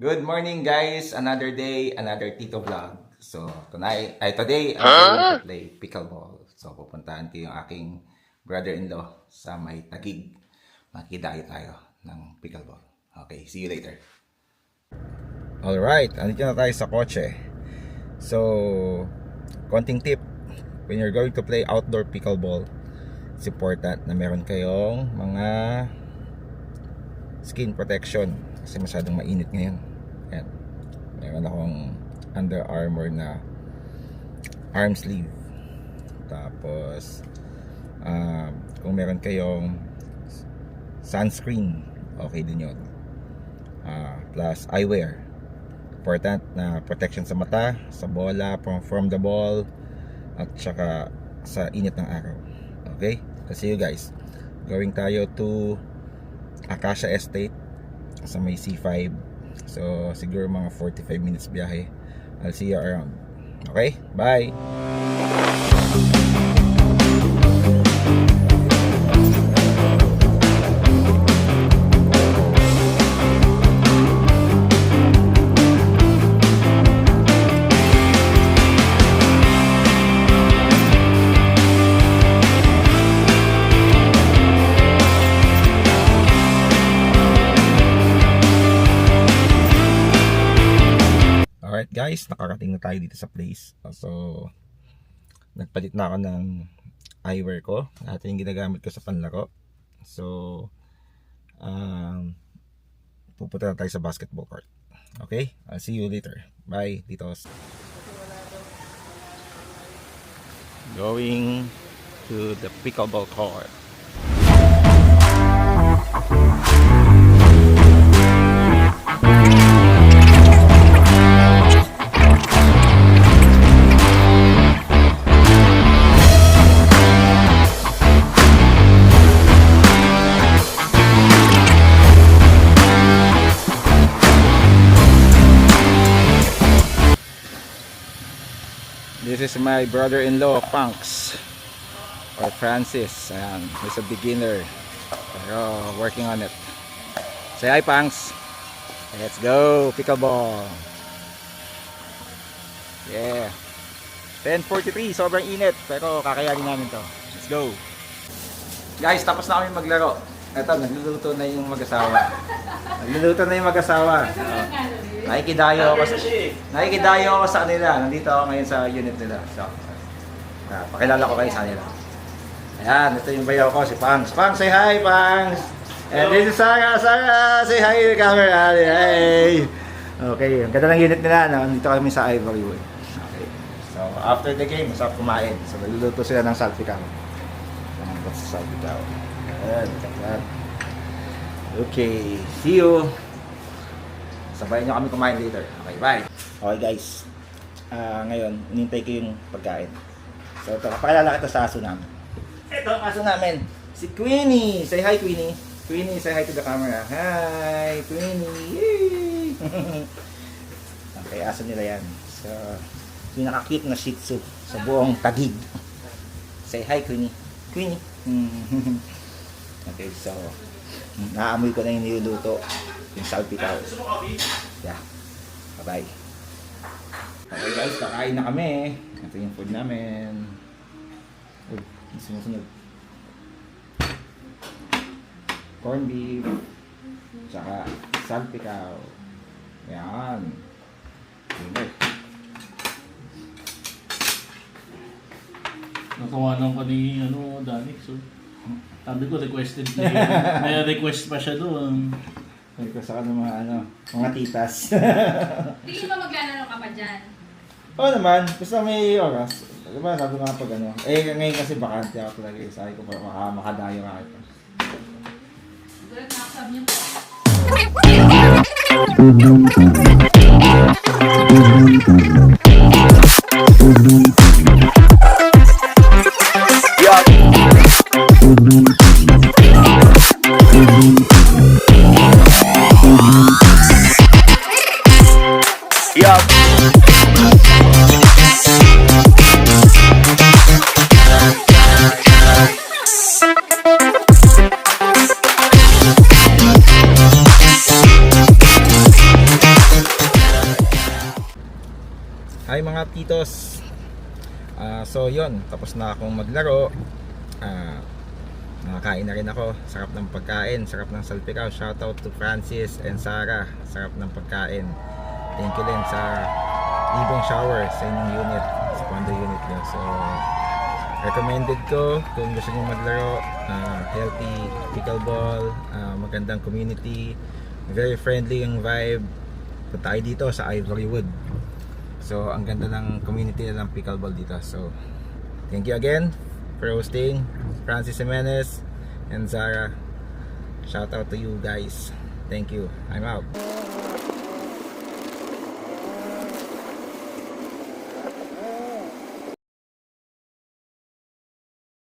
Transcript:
Good morning guys, another day, another Tito Vlog. So today I'm going to play pickleball. So pupuntahan ko yung aking brother-in-law sa may Taguig. Makidayo tayo ng pickleball. Okay, see you later. Alright, andito na tayo sa kotse. So, konting tip. When you're going to play outdoor pickleball, it's important na meron kayong mga skin protection kasi masyadong mainit ngayon. Ayan. Meron akong Under Armour na arm sleeve. Tapos kung meron kayong sunscreen, okay din yun. Plus eyewear. Important na protection sa mata, sa bola, from the ball, at saka sa init ng araw. Okay? Kasi you guys, going tayo to Acacia Estate sa may C5. So siguro mga 45 minutes biyahe. I'll see you around. Okay? Bye! Alright guys, nakarating na tayo dito sa place. So, nagpalit na ako ng eyewear ko. Ito yung ginagamit ko sa panlaro. So, pupunta na tayo sa basketball court. Okay? I'll see you later. Bye, Titos. Going to the pickleball court. This is my brother-in-law, Punks, or Francis. Ayan, he's a beginner, pero working on it. Say hi, Punks. Let's go, pickleball. Yeah. 10:43, sobrang init, pero kakayanin namin to. Let's go. Guys, tapos na kami maglaro. Eto, nagluluto na yung mag-asawa. Nakikidayo ako sa kanila. Nandito ako ngayon sa unit nila. So, pakilala ko kayo sa kanila. Ayan, ito yung bayaw ko, si Pangs. Pangs, say hi, Pangs! And this is Sarah. Sarah, say hi to the camera. Hey! Okay, ang ganda ng unit nila. Nandito kami sa Ivory Wood. Okay. So, after the game, masarap kumain. So, nagluluto sila ng salpicao. What's the salpicao? Ayan. Okay, see you. Sabayan nyo kami kumain later. Okay, bye. Okay guys, ngayon, inintay ko yung pagkain. So ito, pakilala kita sa aso namin. Ito ang aso namin, si Queenie. Say hi, Queenie. Queenie, say hi to the camera. Hi, Queenie. Yay! Okay, aso nila yan. So, pinaka-cute na Shih Tzu sa buong Taguig. Say hi, Queenie. Queenie. Okay, so, naamoy ko na yung niluluto. Yung salpicao. Yeah. Bye-bye. Okay guys, kakain na kami. Ito yung food namin. Uy, sumusunod. Corn beef. Tsaka salpicao. Yan. Okay. Natawanan ka ni Danik. So, sabi ko requested na yun. May request pa siya doon. Request ako ng mga titas. Hindi ba maglalaro ka pa dyan? Oo naman, basta may oras. Diba, sabi ko nga pag ngayon kasi bakante ako talaga. Sabi ko para makadayo nga ito. Gulat na ako sabi niyo po. Hi mga titos. So yon, tapos na akong maglaro. Nakakain na rin ako. Sarap ng pagkain, sarap ng salpikaw. Shoutout to Francis and Sarah. Sarap ng pagkain. Thank you din sa libreng shower sa inyong unit, sa condo unit nyo. So recommended ko kung gusto nyo maglaro. Healthy pickleball, magandang community, very friendly yung vibe. Punta tayo dito sa Ivorywood. So ang ganda ng community ng pickleball dito. So thank you again for hosting, Francis Jimenez and Zara. Shout out to you guys. Thank you. I'm out.